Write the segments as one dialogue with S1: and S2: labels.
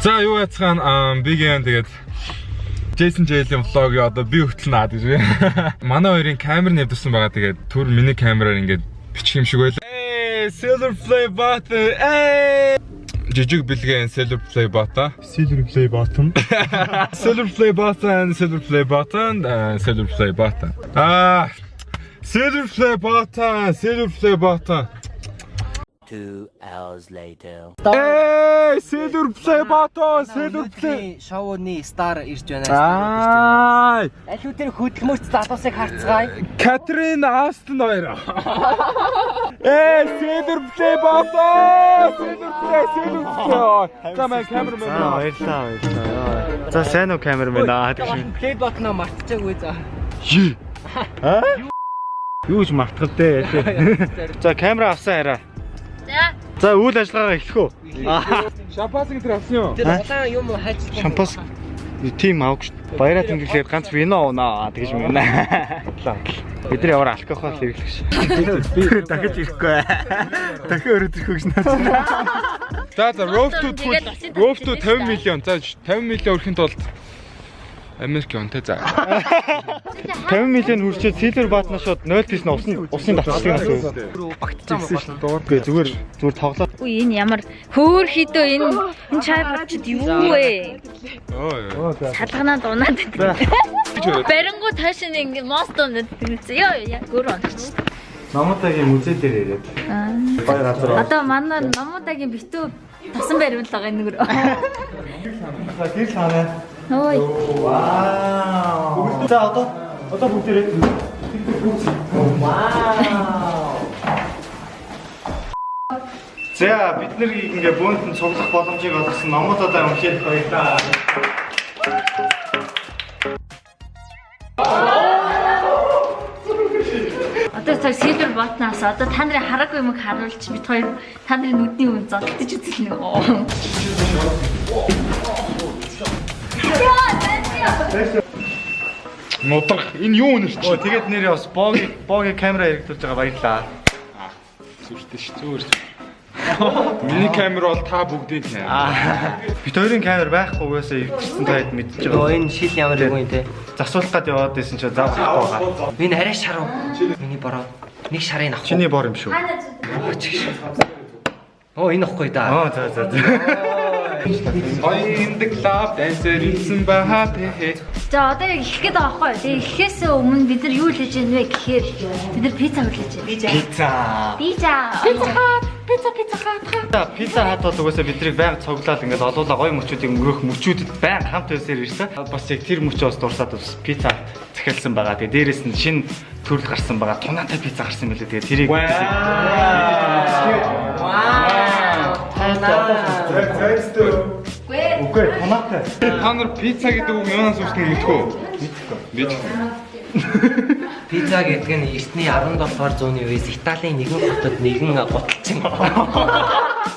S1: За юу яцхан бигийн тэгээд Jason J-ийн влогийг одоо би хөтлөн наад гэж би. Манай хоёрын камер нэвдсэн байгаа тэгээд түр миний камераар ингээд бичих юм шиг байлаа. Silver Play Button. Жижиг бэлгэн Silver Play Button.
S2: Silver Play Button.
S1: Silver Play Button, Silver Play Button, Silver Play Button. Silver Play Button, Silver Play Button.
S3: 2 hours later.
S1: Silver Play Button, Silver Play.
S4: Шоуны стар ирж байна. Аль үтер хөдөлмөрч залуусыг харцгаая.
S1: Катрин Астон хоёр. Silver Play Button, Silver Play. Камера
S2: Баярлалаа. За сайн уу камермен гэдэг шиг.
S4: Play button-аа мартчихаагүй за.
S2: Юу ч мартгал дээ. За камера авсан хараа. За үйл ажиллагаагаа эхлэх үү?
S1: Шампанс энэ авсан юу?
S4: Тэр улаан юм уу хайж
S2: Шампанс тим авах шүү. Баяраа тэмдэглээд ганц вино унаа гэж юм байна. Бид нар ямар алкогол хэрэглэх ш. Би дахиж ирэхгүй. Дахин өрөөд ирэх гэж наач.
S1: За Road to 50 миллион. За 50 миллион өрхийн тулд Америк онтой за.
S2: 50 миллион хүрчээд Silver Button шууд 0 тийс нь усын давталцдаг нас багтчихсан шүү. Дуургүй зүгээр тоглоо.
S5: Үгүй энэ ямар хөөр хідөө энэ чай бодчихэд юу вэ? Салганаад унаад байдаг. Барингуу таашаа ингэ мост унаад байдаг. Ёо яг гөр онч.
S2: Намуудаагийн музей дээр ирээд. Баяр газар.
S5: Одоо манай намуудаагийн битүү тасан бариул байгаа энэ гөр.
S2: Гэр санаа.
S5: Ой.
S2: Вау. За одоо бүгдээрээ. Вау. За бид нар ингээ бөөнд нь цуглах боломжийг олгосон номуудаа уншиж баярлаа.
S5: Одоо тэр Silver Button-аас одоо та нарын хараагүй юм харуулж бид хоёр та нарын нүдний үн зодтож үзэх нэг.
S1: Нудрах энэ юу нэр чи?
S2: Тэгээд нэрээ бас боги камера хэрэглүүлж байгаа баярлаа.
S1: Зүртэй ш зүгээр. Миний камер бол та бүгдийн камер.
S2: Бид хоёрын камер байхгүй угаасаа ирчихсэн таад мэдчихэж байгаа.
S4: Энэ шил ямар юм те.
S2: Засуулах гээд яваад байсан ч заавал байгаа.
S4: Би арай шаруу. Миний бороо. Нэг шарыг авах.
S2: Чиний бор юм шүү.
S4: Оо энэ ахгүй да.
S2: За.
S1: In the club dancer хэлсэн баха тэ.
S5: За одоо яг их гээд байгаа байхгүй. Тэгээ ихээс өмнө бид нар юу л хийж яах вэ гэхээр бид нар пицца хөрлөж байна.
S2: Пицца хат бол угаасаа биднийг байнга цуглаад ингээд олуулаа гоё мөчүүдийг өнгөрөх мөчүүдэд байнга хамт байсаар ирсэн. Бас яг тэр мөчөөс дурсаад бас пицца захиалсан байгаа. Тэгээ дээрэс нь шинэ төрөл гарсан байгаа. Тунаатай пицца гарсан мөлий. Тэгээ тэрийг Үгүй тунаатай.
S1: Та нар пицца гэдэг үг юунаас үүснэ мэдгүй. Мэдгүй.
S4: Пицца гэдэг нь эртний 17-р зууны үеэс Италийн нэгэн хотод нэгэн гуталчин.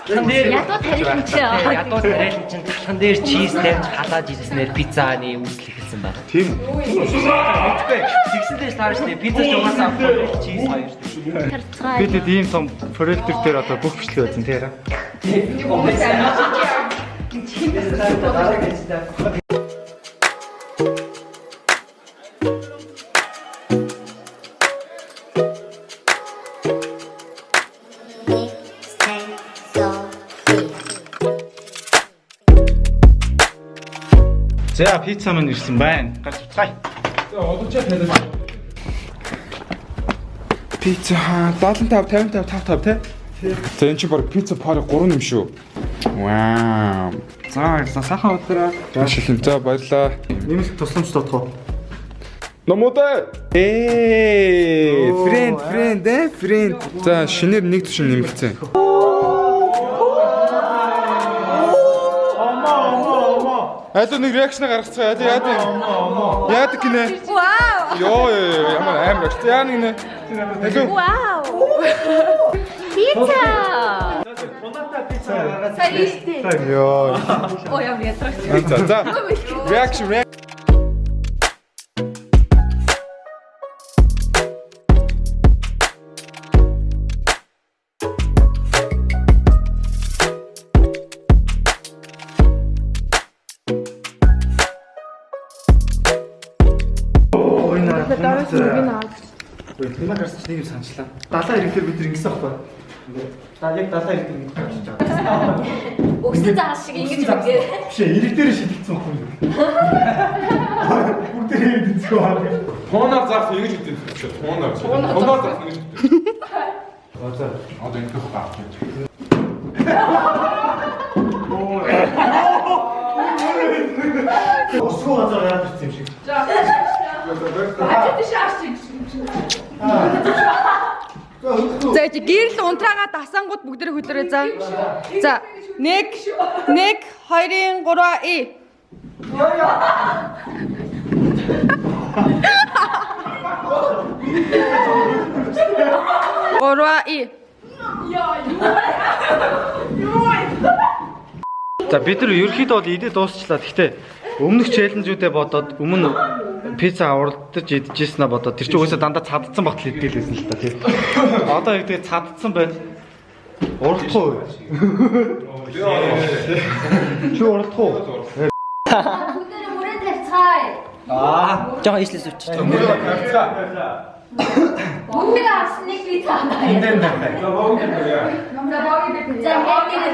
S5: Ядуу тарилчаа.
S4: Ядуу тарилчин талхан дээр чиз тавьж халааж ирснээр пиццаны үүсэл эхэлсэн байна.
S2: тийм.
S4: Мэдгүй. Тэгсэндээ таарч нэ пицца жугаас авах чиз хоёр.
S5: Тарцгай.
S2: Бид ийм том проектор дээр одоо бүх бичлэг байсан тийм яа. За пицца маань ирсэн байна. Гарч уцгаая.
S1: За одоочаа тавиад. Пицца 75 55 те. За энэ чи баг пицца пари 3 юм шүү. Вау. За сайхан өдрөө. Шилэн за баярлаа.
S2: Нэмэлт тусламж тодох.
S1: Номотой. Friend. За шинээр нэг тушин нэмэгцээ. Алуу нэг реакшн гаргацгаа. Яадаг гинэ.
S5: Вау.
S1: Йоо ямар амар. Яа нэг нэ. Алуу.
S5: Вау. Пицца.
S1: Йоо.
S5: Ой, я мне страшно.
S1: За. Реакшн.
S2: Тэмээ харсан чинь нэг юм санчлаа. 70 ирэхээр бид ингэсэн байхгүй. Яг 70 ирэхээр ингэж байгаа.
S5: Өгсөн цаас шиг ингэж үгээ.
S2: Биш ээ, ирэх дээр шидэлцсэн байхгүй юу? Бүгд дээр идчихгүй аа.
S1: Тооноор заах ингэж үтэн шүү. Тооноор заах ингэж үтэн. Одоо энэ тох гав.
S2: Осгоо газар яах юм шиг.
S6: За чи гэрэл унтраагаа дасангууд бүгдээ хөдлөрөө за. За 1 2 3 и. Гурваа и.
S2: За бид нар ерөөхдөө бол идэ дуусчлаа. Гэхдээ өмнөх челленжүүдээ бодоод өмнө пицца уралдаж идчихснаа бодоод тэр чинь угаасаа дандаа цадцсан багтал идэлээсэн л та тий. Одоо яг тэгээ цадцсан байна. Уралдах уу? Чи уралдах уу?
S5: Бүгдээ мөрөө тарцгаая.
S4: Жоо ижлээс үчиж.
S5: Бүгдээ авсныг би цаана.
S2: Эндэн дахиад.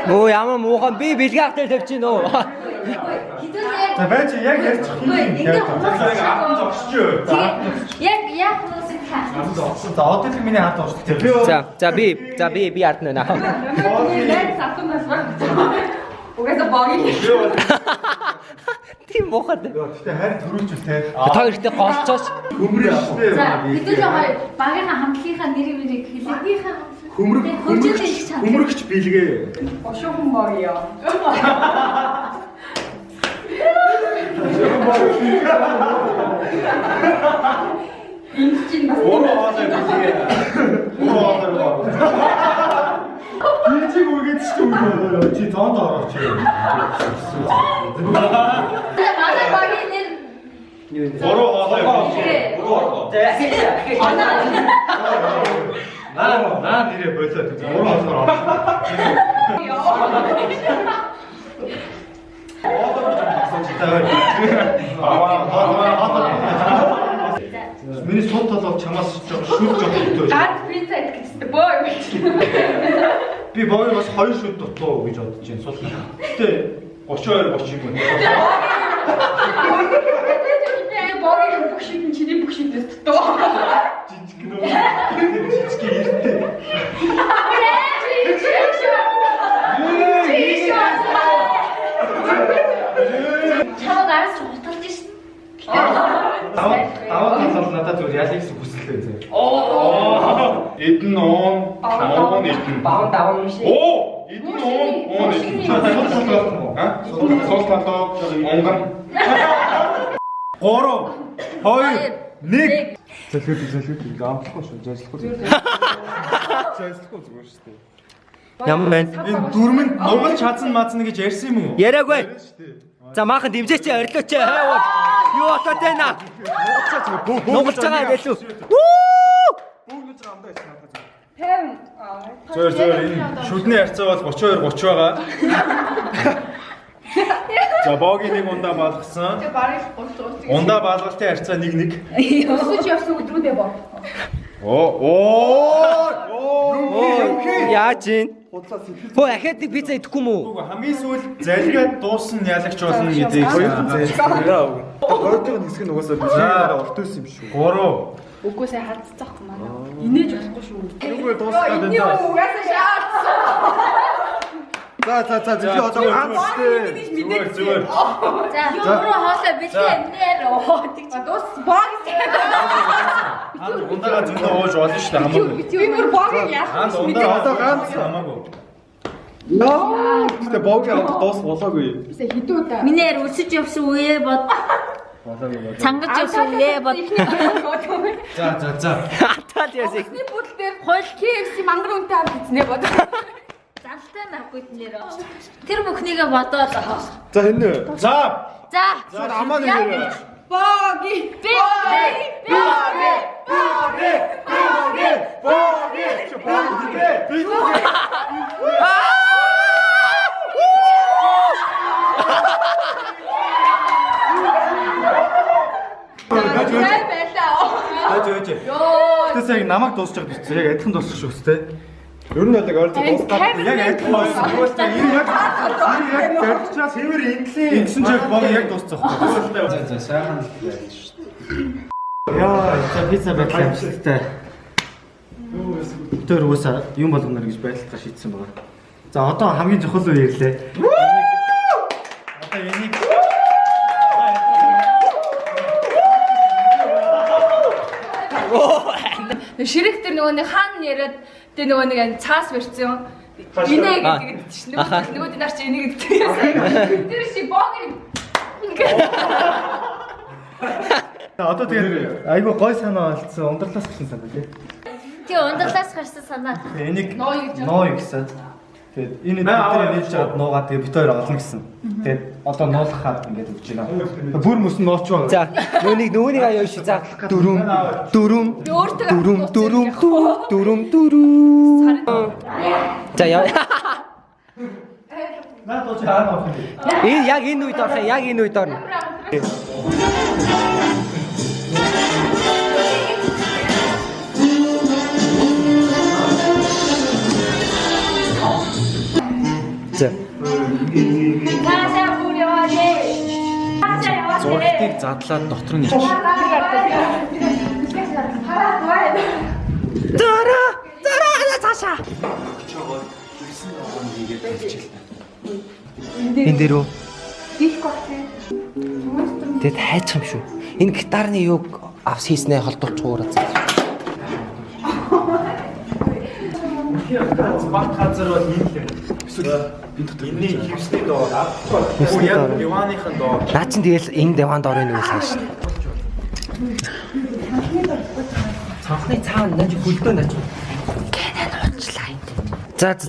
S4: Өө ямар муухан би бэлгээ автаа тавьж гин өө.
S2: За байж яг ярьж
S5: Яг хүмүүсийг хаа.
S2: За одоо л миний хаад орсон.
S4: За би ард нэ наа.
S6: Угаасаа боги.
S4: Тийм муухад.
S2: Гэхдээ харин төрүүлж үлтэй.
S4: Та ихтэй голцоос
S5: За бид хоёр багийнхаа хамтлагийнхаа нэрийг хэлээ.
S2: Хөмрөгч бэлгээ.
S6: Ошоохон боги яа. Энд чинь бас
S2: чи үгээд ч юм уу чи тоонд орооч.
S5: Манай багийн нэр
S2: Бороо хоолой. Наа нэрээ болоод бороо хоолой. Миний сууд толгой чамаас шүд жоо.
S6: ганц пицца идэх гэсэн боо юм.
S2: Би боо бас 2 шүд дутлаа гэж бодож байна. Сууд. Гэтэ 32 30 юм.
S6: Боги бүх шийдэн чиний бүх шийдээс дутуу.
S2: Жижиг нөө. Жижиг иртэй.
S5: чамд арс утгалж ирсэн.
S2: Даваа талаар надад зүгээр ял гэсэн хүсэлтэй зэ. Эдэн он, он эдэн.
S4: даван юм шиг.
S2: Оо, эдэн он эдэн. Сул талаа, онгон. 3 2 1 Залхиуд амтлахгүй шүү. Залхиуд. Залхиуд зүгээр шүү дээ.
S4: Ямар байна?
S2: Энэ дүрмэнд нугалж чадсан мацна гэж ярьсан юм уу?
S4: Яриаггүй. За maaхан дэмжээч орилооч. Юу болоод байна? Нугалж байгаа гэлүү.
S2: Зөөр энэ шүдний харьцаа бол 32 30 байгаа. За боги нэг ундаа балгасан. Ундаа балгалтын харьцаа 1-1.
S6: Өсөж явсан өдрүүдээ боо.
S4: Яаж ийн? Хөө ахаад нэг пицца идэхгүй мүү?
S2: Хамгийн сүүл залгаад дууссан ялагч болно гэдэг. Хоёрдугаар хэсэг нь угаасаа биш. Орт өс юм шүү. 3
S6: Үгүй сая хадцаахгүй манай. Инээж болохгүй шүү.
S2: Нүгээр дуусгаад байна да.
S6: Угаасаа шаардсан.
S2: За зөвхөн одоо зүгээр.
S5: За өөрөө хоолой бэлээ нэр гэж
S6: Дус боги.
S2: Ундаа зөндөө ууж болно шүү дээ хамаагүй.
S6: Би бүр боги яах вэ?
S2: Ундаа одоо ганц хамаагүй. Наа. Гэтэ боги авах дуус болоогүй.
S6: Бисээ хідүү удаа.
S5: Минээр өсөж явсан үе бод. Цангаж явсан үе бод.
S2: За.
S4: Хатаад ясыг.
S6: Эхний бүдэл дээр хойл KFC мангар үнтэй авч изнэ бод.
S5: Залтай навгүй нэр. Тэр бүхнийгээ бодоод.
S2: За хэнэ. За.
S5: За.
S2: Амаа нэр.
S6: Боги.
S2: угаасаа яг намайг дуусч байгаа биз яг адилхан дуусчих шүү дээ.
S1: Ер нь яг ойртол дуусгаад
S2: Яг адилхан дууссан. Угаасаа энэ яг зорччаас хэмээр инглээ. Ингэсэн ч яг баг яг дуусчих واخхой.
S4: За сайхан л байж шүү.
S2: Яа, за пицца байдлаа амжилттай. Тэр угаасаа юм болгоно гэж байдлаа шийдсэн байгаа. За одоо хамгийн чухал үе ирлээ. Одоо энийг
S6: Ширэг тэр нөгөө нэг хаан яриад тэр нөгөө нэг цаас барьсан. Инээ гэдэг чинь нөгөө тэр нар чи энийг гэдэг. Тэр чи богэр.
S2: одоо тэгээд айгүй гой санаа олцсон ундралаас гисэн санаа тий.
S5: Тий ундралаас гарсан санаа.
S2: Энийг ноо гэсэн. Тэгээд энэ дээр нээж чад нуугаад тэгээд бит хоёр олно гэсэн. Тэгээд одоо нуулахад ингээд өгч байна. Бүр мөс нь нууч байгаа.
S4: За нөгөөнийг аяа шүү. За дөрөм. За яа.
S2: Наад ч хаана авах юм.
S4: Яг энэ үед орох, яг энэ үед орно. За. Зургтыг задлаад дотор нь ич. Дара цаашаа. Энэ дээр үү? Тэд хайчих юм шүү. Энэ гитарны юг авс хийснээ холдуулж уураад.
S2: Бат газар бол ийм л юм. Энийн хөвсний доо. Яг диваныхын доо.
S4: Наа чин тэгэл энэ диванд орно уу хааш. Цанхны цаана нэж хөлдөө нэж.
S5: Кэнэн уучлаа энд.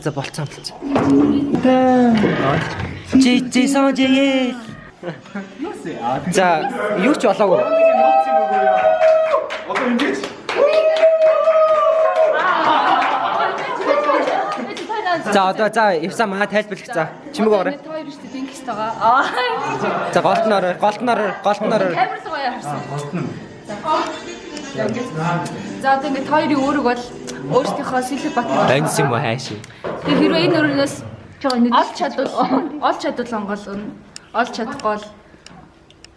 S4: За болцсон. Чи сонжээ. За юу ч болоогүй.
S2: Одоо ингэж
S4: За явсаа маа тайлбарлах за. Чимээг орой.
S6: Хоёр шүү дээ дингс тагаа.
S4: За голтноор.
S6: Камер л гоё харсан. За одоо ингээд хоёрын үүрэг бол өөрсдийнхөө сэлэг бат.
S4: Данс юм уу хайш.
S6: Тэр хэрвээ энэ өрнөөс олж чадвал онгол олж чадахгүй бол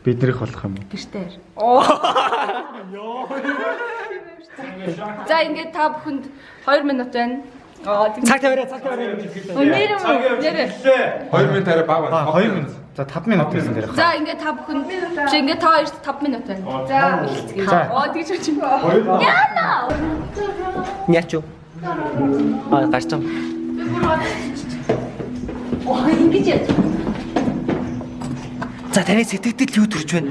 S2: бидрэх болох юм уу?
S6: гэртээр. За ингээд та бүхэнд 2 минут байна.
S4: Цаг тавиараа.
S6: Нэр
S1: 2 минут арай бага байна.
S2: 2 минут. За 5 минут гэсэн дээр.
S6: За ингээд та бүхэнд ингээд та хоёрт 5 минут байна. За. Тэгж үчи. Яна.
S4: Няч юу? Гарчсан.
S5: Ингэж яа.
S4: За таны сэтгэл юу төрж байна?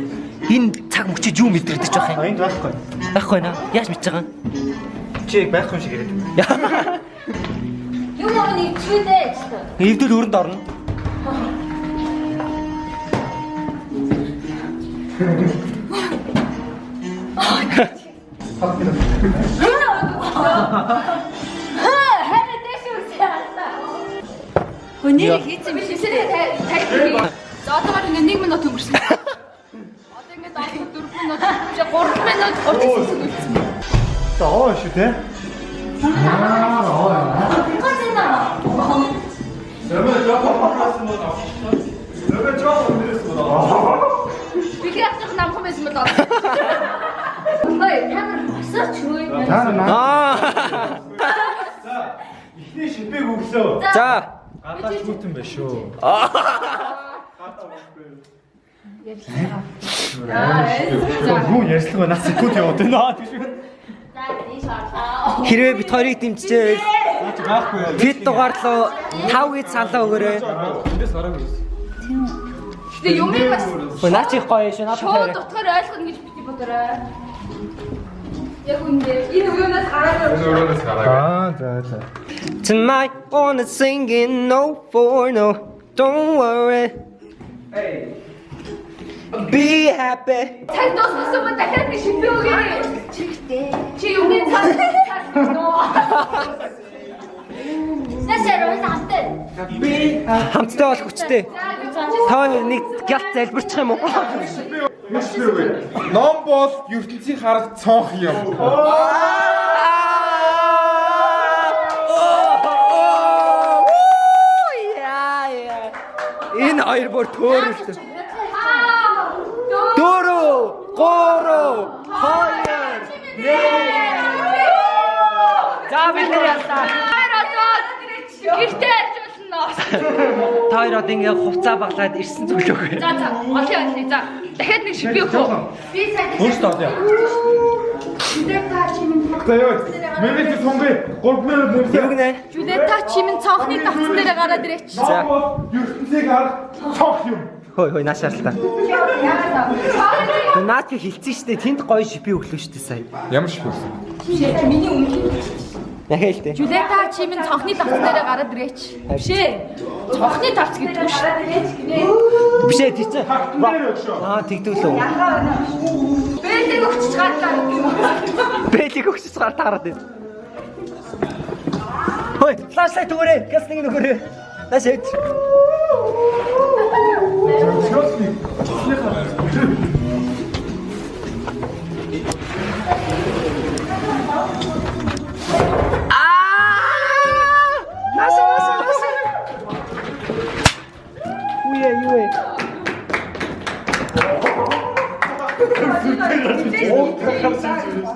S4: Энэ цаг мөчөд юу мэдрэгдэж байх юм?
S2: Энд байхгүй.
S4: Байхгүй наа. Яаж мэдж байгаа юм?
S2: Чи байхгүй юм шиг яриад байна.
S5: Юу нэг чүдээ гэж.
S4: Эвдэл өрөнд орно.
S5: Харин дэш үсээ. Өнөө хийцэн биш үсээ тайлбар.
S6: За одоогоор ингээд 1 минут өнгөрсөн. Одоо ингээд 4 минут, 3 минут 30 секунд үлдсэн.
S2: За оо шүү те.
S6: Би яах намхан байсан бол.
S5: Ой, танаар босооч хөөе.
S2: Ихний шипэг өглөө.
S4: За.
S2: Гадаа шүүтэн байна шүү. Юу ярьслаг байна? Секунд яваад байна.
S5: За тийш орлоо.
S4: Хэрвээ бит хоёрыг дэмжижээ.
S2: Байхгүй яа.
S4: Бид дугаарлуу 5 гэж саналаа өгөөрэй.
S6: Гэтэ юмыг бас
S4: Наач их гоё шүү. Надад
S6: шууд
S4: тавиараа.
S6: утгаар ойлгоно гэж бити бодорой. Яг үндэ энэ үеөнөөс гараад
S1: Өөрөөс гараа.
S2: За.
S4: Tonight wanna sing it no for no. Don't worry. Be happy.
S6: цаг дууссан ба дахиад нэг шипээ өгөө.
S5: Чигтэй.
S6: Чи юмны цаг нөө.
S5: Насаар хамтай.
S4: Хамтдаа бол хүчтэй. Та нэг гялт залбирчих юм уу?
S1: Ном бол ертөнцийн харах цонх юм.
S4: Энэ хоёр бүр төөрөлтэй. 4 3 2 1. За бид нар ястаа.
S5: Гэртээ арчуулна.
S4: Та хоёр одоо ингээ хувцаа баглаад ирсэн зүйл өгөө.
S5: За олон. За дахиад нэг шив өгөө. Би сайн.
S1: Өөртөө авъя. За ёо. Мэрэг сонгүй 3 минут нэмсэн.
S4: Юу гэнэ?
S6: Жүлета чимэн цонхны давцсан дээр гараад ирээч.
S4: За.
S1: ертөнцийг харах цонх юм.
S4: Хой нааш шаарлаа. Наад чи хилцсэн штэ тэнд гоё шипи өглөө штэ сая.
S1: Ямар шиг болсон?
S6: Миний өмнө.
S4: Дахиад л дээ.
S6: Жүлета чимэн цонхны давцсан дээр гараад ирээч. Бишээ. Цонхны давц гэдэг үү шүү.
S4: Биш ээ тийч. Аа тэгдүүлээ.
S6: Бэлэг өгч гарлаа.
S4: Бэлэг өгч гараад байна. Хой, флашлайт өгөөрэй. Гэснийг өгөөрэй. Наш хэд.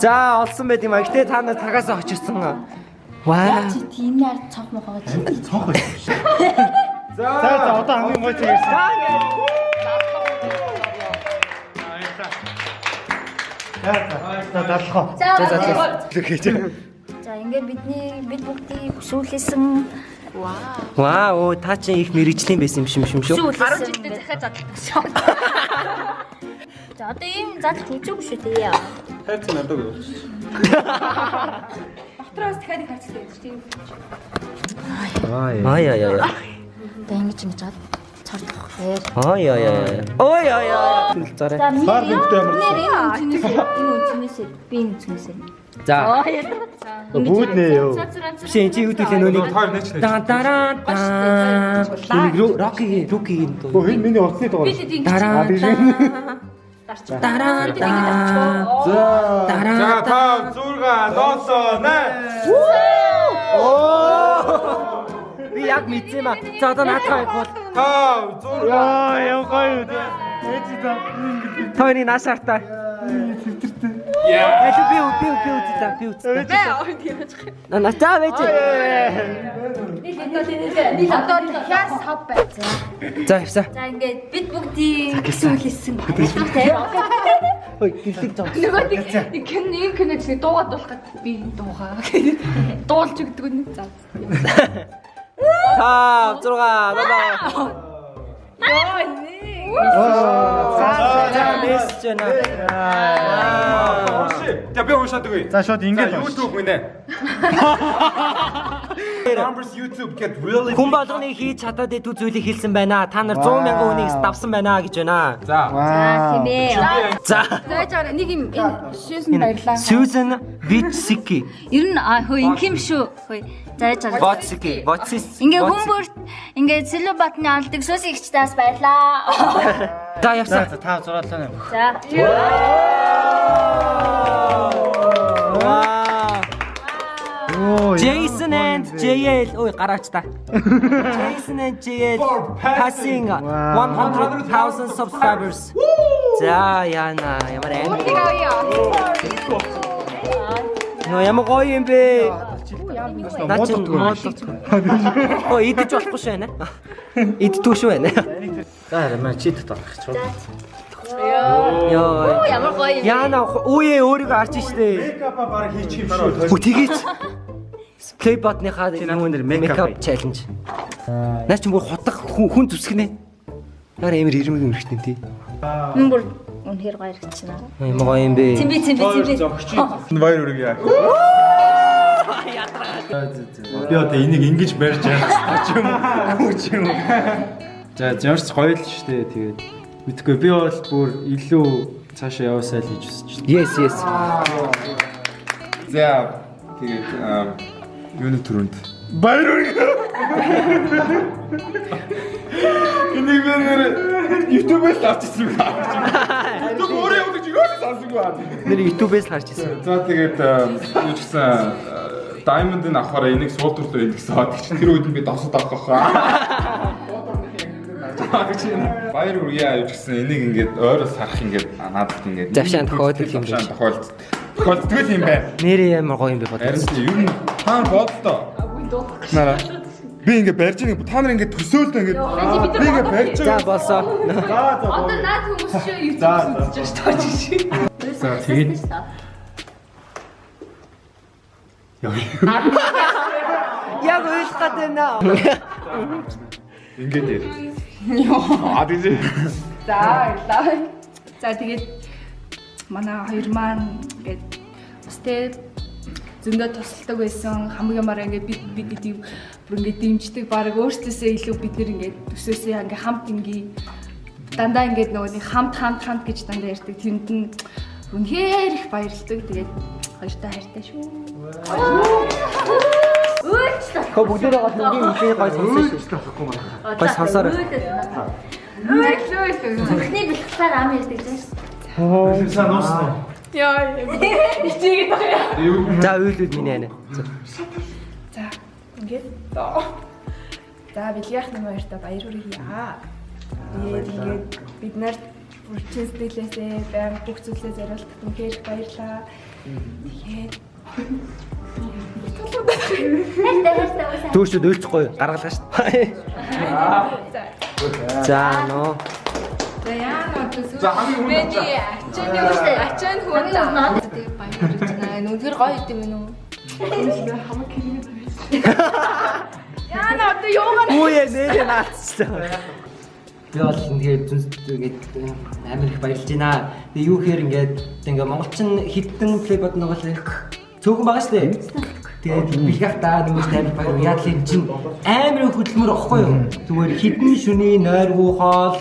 S4: За олсон байт юм а. Гэтэ та нар цагаасаа очирсан. Ваа.
S6: Тийм нэр цонх мохоо гэж.
S2: За одоо хамгийн гой зүйл ирсэн.
S5: За ингээд бид бүгдийг сүүлээсэн.
S4: Вау, та чи их мэрэгжлийн байсан юм шиг шүү.
S5: 10 жилдээ захиад задлаа шүү. За одоо ийм задлах үзээгүй шүү дээ.
S1: Хайрцаг надад өгөөч.
S6: Дотроос дахиад харцдаг гэж тийм.
S4: Ай.
S5: Одоо ингэж жаад цардах дээр.
S4: Ой. Зараа.
S1: Сар нүдтэй ямар
S5: Нэр энэ үнцнээсээ би энэ үнцнээсээ.
S4: За.
S2: Бүгд нэ ёо.
S4: Биш энэ чи юу төлөө нөөний.
S1: таар нэч нэч.
S4: Дараа. Рокки дөө.
S2: Хин миний утасны дугаар.
S5: Би тийм
S4: Дараа.
S1: За та 6 7 8.
S4: Би яг мэдсэн юм а. За одоо наатаа бол.
S1: Та 6
S2: Яа гоё үү.
S4: Тойны нашаартай.
S1: яа.
S4: Би үзээ. Натаа байж.
S6: Яас хав бай.
S4: За явсаа.
S5: За ингээд бид бүгдийг сүүлээсэн.
S4: Ой, гэлдэг зам.
S6: Нөгөө нэг кино чинь дуугаад болох гэдэг би дуугаа. Дуулж өгдөг нэг зав.
S4: 5 6 За мессеж на.
S1: За би уушаад үгүй.
S2: За шууд ингэж
S1: YouTube гинэ. Numbers YouTube get really.
S4: Хүн болгоны хийж чадаад идүү зүйлийг хэлсэн байна. Та нар 100 мянган хүнийг давсан байна гэж байна.
S1: За.
S5: Хэмээ.
S4: За.
S6: Зайж байгаа нэг юм энэ шүүсэн баярлаа.
S4: Susan Vitsiki.
S5: Ер нь хөө инким шүү. Хөө зааж байгаа.
S4: Vitsiki.
S5: Ингээ хүмүүст ингээ Сэлүү Батны алдаг сүсийг хчтаас баярлаа.
S4: За явсаа.
S2: За 5 6 7
S4: Wow. Jason and JL. Ой гараач та. Jason and JL passing 100,000 subscribers. За яана ямар аим. Нөө ямар гоё юм бэ? Наач мод. Ой идэж болохгүй шүү байна. Идтүү шүү байна.
S2: За маа чит таах ч.
S4: Йоо.
S5: Ямар гоё юм.
S4: Яана үе өөрийгөө арч штэ.
S2: Мейкапа баг хийчих юм шүү.
S4: Хөө тэгээч. Playboy-ныхаа
S2: нэр
S4: makeup challenge. Наа чи бүр хотох хүн зүсгэнэ. Яар амар ирмэг өрхтэн тий.
S5: Мөн бүр үнэхээр гоё хэрэгчнаа.
S4: Ямар гоё юм бэ?
S5: Цэмби.
S1: Баяр үргээ.
S2: Би одоо энийг ингэж барьж байгаа ч юм уу ч юм уу. За ямарч гоё л шүү дээ тэгээд мэдгүй би бол бүр илүү цаашаа яваасаа л хийж өсч.
S4: Yes.
S1: За тэгээд юуны төрөнд
S2: Баяр үргээ.
S1: энийг би нэр YouTube-ээс авчихсан юм аа. YouTube өөрөө юу гэж юу сонсоогүй аа.
S4: Нэр YouTube-ээс л харж ирсэн.
S1: За тэгээд юу гэсэн Diamond-ын авахаараа энийг суулдварлаа гэдэг гэсэн хаад чи тэр үед нь би досод авах хаа. гэж байна. Баяр үргээ аюуч гэсэн энийг ингээд ойроос харах ингээд надад ингээд
S4: Завшаан тохиолдол юм биш.
S1: Тохиолддог юм байна.
S4: Нэрээ ямар гоё юм бэ бодож.
S1: Харин ер нь та бодлоо. Нара. Би ингээд барьж байгаа та нар ингээд төсөөлдөө ингээд би ингээд барьж
S4: За
S1: байгаа.
S4: болсоо.
S5: Одоо наад хүмүүс шүү YouTube үзэж тооч шиг.
S1: За тэгээд
S4: Яг уйлах гэдэг наа.
S1: ингээд яа. Тийм.
S6: За баярлалаа. За тэгээд манай хоёр маань ингээд бас тэ зөндөө тусалдаг байсан. Хамгийн ингээд бид гэдэг бүр ингээд дэмждэг баг өөрсдөөсөө илүү бид нэр ингээд төсөөсөө ингээд хамт ингээ дандаа ингээд нөгөө нэг хамт гэж дандаа ярьдаг. Тэнд нь үнэхээр их баярлалдаг. Тэгээд хоёртай хайртай шүү.
S4: Хөө бүгдээ гол нүгийн ихээ гой сонссон шүү. Гой сонсороо.
S5: Бүхний бэлтгэл ам ярьдаг гэж.
S6: Яа. Ичиг таа.
S4: За үйлүүд миний ана.
S6: За ингээд за бэлгийх нэмэр хоёртой баяр хүргэе. Тэгээд ингээд бид нарт бүрчин сэтгэлээсээ баян бүх зүйлээ зориултад үнэхээр баярлаа. Тэгээд
S4: Дүүшүүд үйлцэхгүй гаргалгаа шүү. За нөө.
S6: за яа нөтөс.
S1: За хамгийн
S6: Мэди ачаан хүн надад баяр хүргэж байна. Үнэхээр гоё юм байна уу? Яа нөтө ёогоо.
S4: Үе нэрээ наацсан. Би бол ингээд ингээд амар их баярлж байна. Тэгээ юу гэхээр ингээд монголчин хитэн плейбод нэг бол цөөхөн байгаа шүү дээ. Тэгээд бэлгэх та нэмж амар баяр яадлын чинь амар хөдөлмөр واخгүй юу? Зүгээр хитэн шүний нойргүй хоол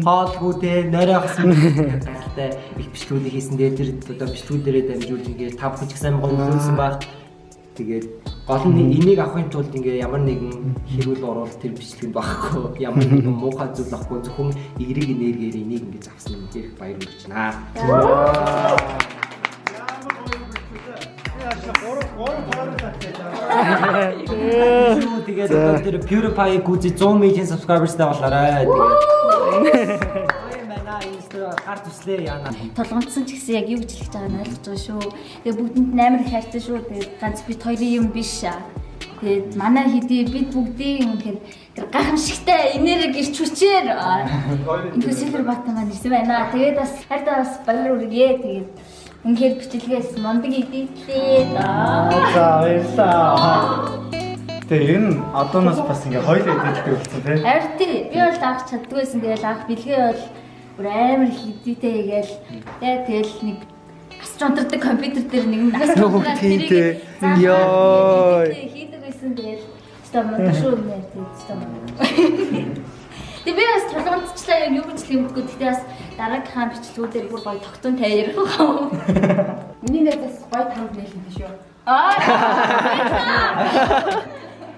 S4: хоолгүй нойроо хасан гэдэг их бичлүүдийг хийсэн. Тэгээд тэр одоо бичлүүдээрээ дамжуулж ингээд та бүхэн ч гэсэн амар гоё нөлөөлсөн баг. Тэгээд гол нь энийг авахын тулд ингээ ямар нэгэн хэрүүл оруулалт тэр бичлэг багхгүй. Ямар нэгэн муухай зүйл авахгүй зөвхөн игрэг энергиээр энийг ингээ завсан юм хэрэг баяр хүргэж байна. Тэгээд одоо тэр PewDiePie гүзээ 100 million subscribers-тай болоорой. Тэгээд гар туслээ яана.
S5: Толгомдсон ч гэсэн яг юу гэж хэлж байгааг нь ойлгож байгаа шүү. Тэгээ бүгдэнд амар их хайртай шүү. Тэгээ ганц бит хоёрын юм биш. Тэгээд манай хэдий бид бүгдийн үнэхээр гайхамшигтай энерги ирч хүчээр энэ Silver Button маань ирсэн байна. Тэгээд бас хайртай бас баяр хүргэе. Тэгээд үнэхээр бичлэгээс мондөг идэвхлээ.
S2: За баярлалаа. Тэгээ энэ одооноос бас ингээ хоёулаа идэвхтэй болсон тийм.
S5: Харин тий би бол авах чаддгүй байсан. Тэгээд авах бэлгээ бол амар хэдийтэй гээл тэгэл нэг асч унтардаг компьютер дээр нэг нь асч унтардаг ёо хийдэг байсан тэгэл стомод шүү нэр тий стомод. Тэг би бас толгомдчлаа яг юу гэж хэлэхгүй гэхдээ бас дараагийнхаа бичлэгүүдээр бүр гоё тогтун тайрах байгаа.
S6: Миний надаас гоё тамбл юм биш үү?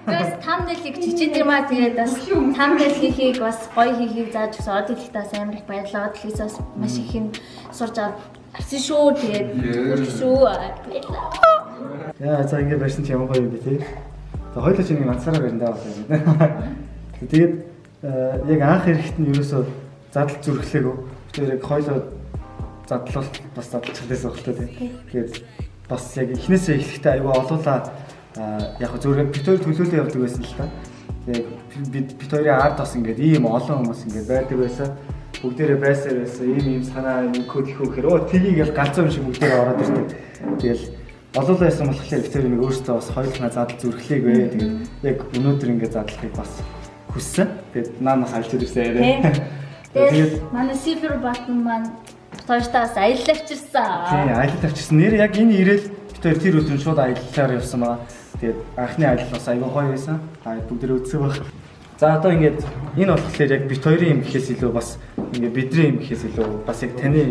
S5: Бас тамдэлийг чичээдэр маа тэгээд бас тамдэл хийхийг бас гоё хийхийг зааж өгсөн. Одоо их таас амар их баярлалаа. Дэлхийс бас маш их юм сурж авсан шүү. Тэгээд хүрх шүү.
S2: Яа за ингэ барьсан чи ямар гоё юм бэ тий. За хоёулаа чи нэг ганцаараа барьна даа байна. Тэгээд яг анх эрэхт нь ерөөсөө задал зүрхлээгөө. Тэр яг хоёулаа задлал бас задлчихлээс өгөлтөө тий. Тэгээд бас яг эхнээсээ эхлэхдээ аюу олуулаа яг зөвхөн бит хоёр төлөөлөө явдаг байсан л та. Яг бид хоёрын ард бас ингээд ийм олон хүмүүс ингээд байдаг байсан. Бүгдээрээ байсаар байсан. Ийм санаа юм хөдөлгөөхөр тгий гэж галзуу юм шиг бүгдээрээ ороод ирдэг. Тэгэл олуулаа байсан болохоор бит хоёр нэг өөрсдөө бас хоёулаа задал зүрхлээг вэ. Тэгээд яг өнөөдөр ингээд задлахыг бас хүссэн. Тэгээд наанаас алж ирсэн яриа.
S5: Тэгээд манай Silver Button маань тоёртаас аялал авчирсан.
S2: Тийм аялал авчирсан. Нэр яг энэ ирээл бит хоёр тэр өдөр шууд аяллаар явсан байгаа. Тэгээд анхны аялал бас аюу гоё байсан. Бүгд үзсэн баг. За одоо ингээд энэ болохоор яг бит хоёрын юм гэхээс илүү бас ингээд бидний юм гэхээс илүү бас яг таны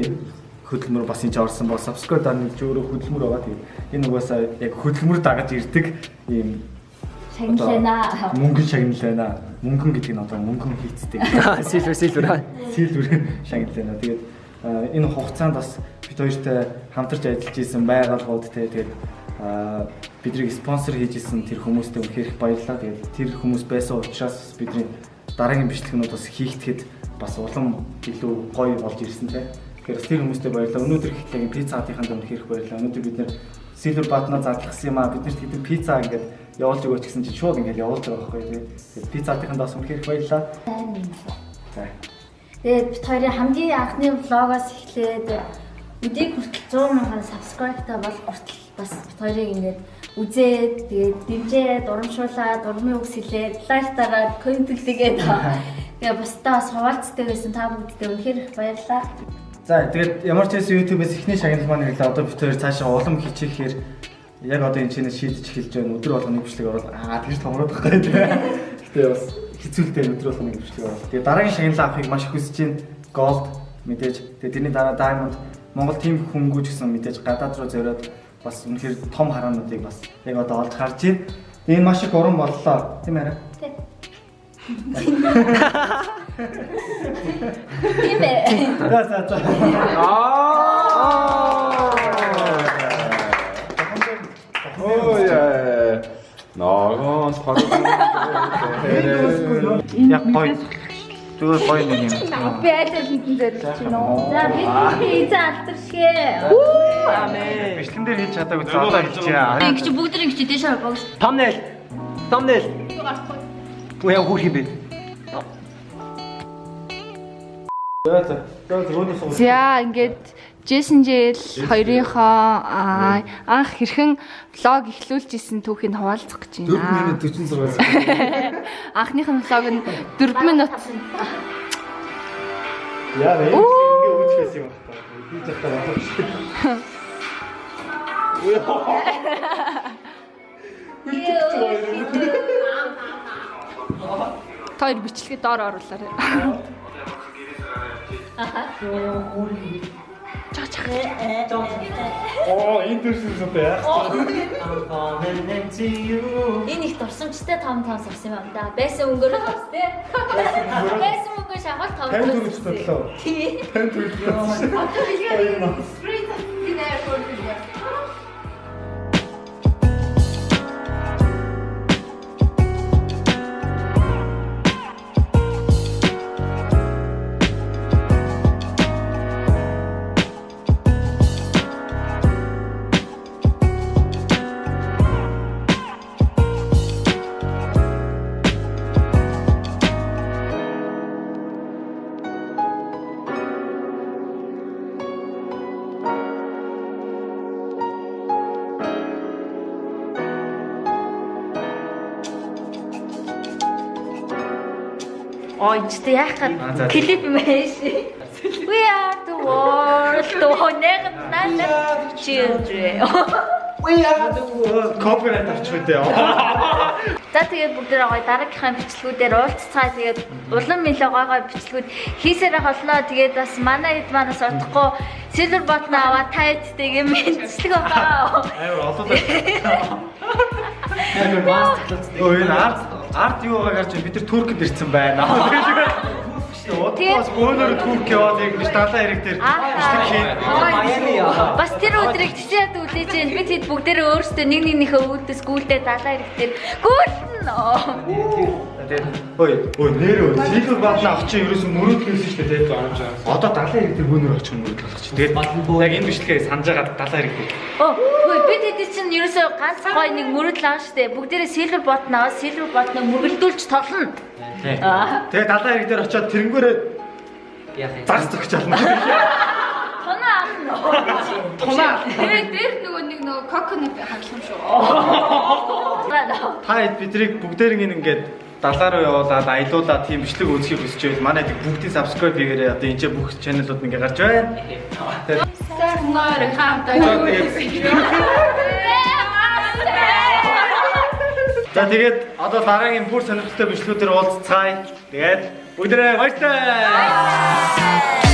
S2: хөдөлмөр бас энэ ч орсон бол subscribe даа нэг өөрөө хөдөлмөр байгаа. Тэгээд энэ угаасаа яг хөдөлмөр дагаж ирдэг ийм
S5: шагналаа.
S2: Мөнгөн шагналаа. Мөнгөн гэдэг нь одоо мөнгөн хийцдэг.
S4: Silver
S2: шагналаа. Тэгээд энэ хугацаанд бас бит хоёртой хамтарч ажиллаж исэн байгууллагууд тэгээд бидрийг спонсор хийж исэн тэр хүмүүстээ үнэхээр их баярлалаа. Тэгээд тэр хүмүүс байсан учраас бидний дараагийн бичлэгнүүд бас хийгдэхэд бас улам илүү гоё болж ирсэн те. Тэгэхээр бас тэр хүмүүстээ баярлалаа. Өнөөдөр ихлэгийн пицца хатынханд үнэхээр их баярлалаа. Өнөөдөр бид нэр Silver Button-а задлахсан юм аа. Биднэрт хэдэн пицца ингээд явуулж өгөөч гэсэн чинь шууд ингээд явуулж байгаа байхгүй тий. Тэгээд пицца хатынханд бас үнэхээр их баярлалаа. За.
S5: Тэгээд бид хоёрын хамгийн анхны влогоос эхлээд өдийг хүртэл 100 мянган subscribe-тай бол хүртэл бас бид хоёрыг ингээд үзээд тэгээд дэмжээд урамшуулаад урмын үгс хэлээд лайк дараад комментлэгээд тэгээд бусдаа бас хуваалцдаг байсан та бүддээ үнэхээр их баярлалаа.
S2: За тэгээд ямар ч байсан YouTube-ээс эхний шагнал маань ирлээ. Одоо бид хоёр цаашаа улам хичээхээр яг одоо энэ чинээс шийдэж эхэлж байна. Өдөр болгоны бичлэг ороод тэгж томроод байгаа тийм. Гэтэ бас хэцүүлтэй өдөр болгоны бичлэг ороод. Тэгээд дараагийн шагнал авахыг маш их хүсэж байна. Gold мэдээж. Тэгээд тэрний дараа Diamond Монгол team хөнгүүч гэсэн мэдээж гадаад руу зориод бас үнэхээр том хараануудыг бас яг одоо олж харж байна. Тэгээд энэ маш их уран боллоо. Тийм ээ.
S5: Тийм ээ.
S2: За.
S1: Oh yeah. Ногоон
S2: Яг гоё. Зүгээр гоё нэг юм.
S6: Би айдаа хийдэн зорилж байна.
S5: За би пицца алдаршээ.
S2: Амээ. Бичлэгэн дээр хийж чадаагүй цаалаа хийчихээ.
S5: Ингэж бүгд ингэж дэшээ богш.
S4: Thumbnail. Үе яг хүүх юм бэ?
S6: За ингээд Jason Jail хоёрынхоо анх хэрхэн влог эхлүүлж исэн түүхийг хуваалцах гэж байна.
S1: 4 минут 46 секунд.
S6: Анхных нь влог нь 4 минут.
S2: Яа, ингээ үүсгэсэн юм байна. Би зөвхөн бодож.
S6: Тэр бичлэгээ доор оруулаарай.
S2: Энэ төрсөн зүтэй яах вэ?
S5: Энэ их дурсамжтай том сонсох юм да. Байсан өнгөөр тос тий. Байсан өнгөө шахал том.
S2: Тань төрөж тодлоо.
S5: Тий.
S2: Тань төрөж тодлоо.
S5: Ой, чи яах гээд клип юм биш. We are the world. Тонэг надад чигээ.
S2: Copyright авчих үү.
S5: За тэгээд бүгд гоё дараагийнхаа бичлэгүүдээр уулзцаа тэгээд улам нэлээ гой бичлэгүүд хийсээр холноо тэгээд бас манай хэд манаас утахгүй Silver Button аваа та хэдтэйг юм бичлэг байгаа.
S2: Амар олоо. Ой, арт юу байгаа гэж бид нар Туркэд ирсэн байна. Бас бөөнөр Турк яваад яг биш далайн хэрэг дээр бичлэг хийн.
S5: Бас тэр өдрийг тийшээд үлээж байна. Бид хэд бүгдээрээ өөрсдөө нэг нэгнийхээ үүдээс гүйлдээ далайн хэрэг дээр гүйлнэ.
S2: Ой, нэрөө Silver Button авах чинь ерөөсөө мөрөөдлөөсөн шүү дээ тий. Одоо далайн хэрэг дээр бөөнөр авчих мөрөөдөл болох чинь. Тэгээд яг энэ бичлэгээ санаж байгаа далайн хэрэг дээр.
S5: Бид хэд чинь ерөөсөө ганц гой нэг мөрөөдөл авах шүү дээ. Бүгдээрээ Silver Button аваад Silver Button-ыг мөргөлдүүлж тоглоно.
S2: Тэгээд далайн хэрэг дээр очиод тэрэнгүүрээ загс зогч ална.
S5: Тунаа авна.
S6: Тэгээд дээр нөгөө coconut хаглах юм шүү.
S2: Та хэд бидрийг бүгдээрээ ингээд далаа руу явуулаад аялуулаад тийм бичлэг үзхийг хүсэж байвал манай бүгдийн subscribe хийгээрэй. Одоо энэ ч бүх channel-ууд ингээ гарч байна.
S6: Сарнаар хамтаа юу хийсэн.
S2: За тэгээд одоо дараагийн бүр сонирхолтой бичлэгүүдээр уулзцаая. Тэгээд бүгдээрээ баяртай.